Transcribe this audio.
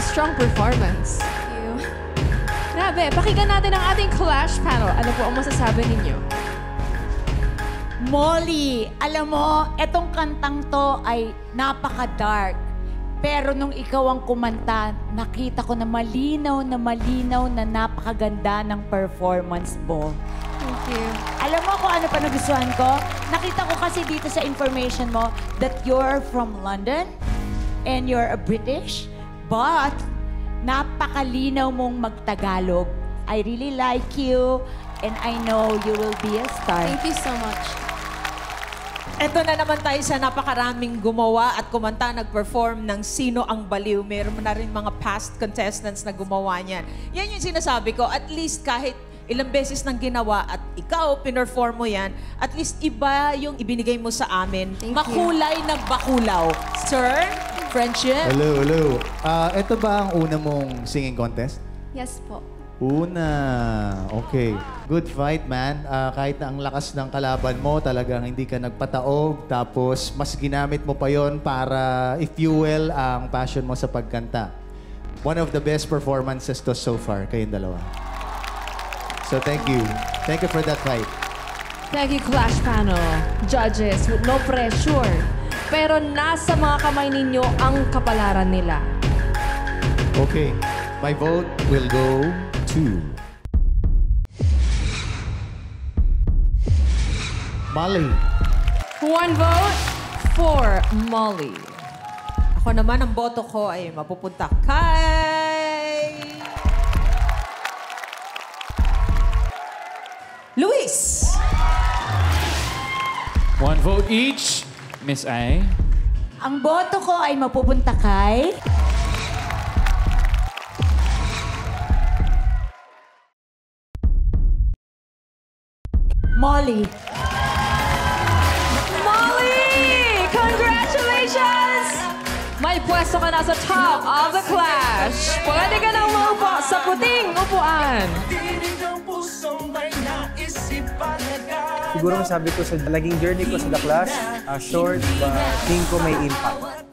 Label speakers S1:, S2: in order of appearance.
S1: strong performance.
S2: Thank you.
S1: Grabe, pakinggan natin ang ating Clash panel. Ano po ang masasabi ninyo?
S3: Molly, alam mo, etong kantang to ay napaka-dark. Pero nung ikaw ang kumanta, nakita ko na malinaw na napakaganda ng performance mo.
S2: Thank you.
S3: Alam mo kung ano pa nagustuhan ko? Nakita ko kasi dito sa information mo that you're from London and you're a British, but napakalinaw mong magtagalog. I really like you and I know you will be a star.
S2: Thank you so much.
S4: Ito na naman tayo sa napakaraming gumawa at kumanta, nag-perform ng Sino ang Baliw. Meron na rin mga past contestants na gumawa niyan. Yan yung sinasabi ko, at least kahit ilang beses nang ginawa at ikaw, pinerform mo yan, at least iba yung ibinigay mo sa amin.
S2: Thank you.
S4: Makulay na bakulaw. Sir, friendship.
S5: Hello, hello. Ito ba ang una mong singing contest?
S2: Yes po.
S5: Una. Okay. Good fight, man. Kahit na ang lakas ng kalaban mo, talagang hindi ka nagpataob. Tapos, mas ginamit mo pa yon para i-fuel ang passion mo sa pagkanta. One of the best performances to so far, kayong dalawa. So, thank you. Thank you for that fight.
S1: Thank you, Clash panel. Judges, with no pressure. Pero nasa mga kamay ninyo ang kapalaran nila.
S5: Okay. My vote will go to Molly.
S1: One vote for Molly.
S4: Ako naman, ang boto ko ay mapupunta kay... Luis!
S6: One vote each. Miss Ai.
S3: Ang boto ko ay mapupunta kay... Molly.
S1: Molly! Congratulations! May pwesto ka na sa top of the Clash. Pwede ka nang maupo sa puting upuan.
S7: Siguro masabi ko sa naging journey ko sa The Clash, short, but tingin ko may impact.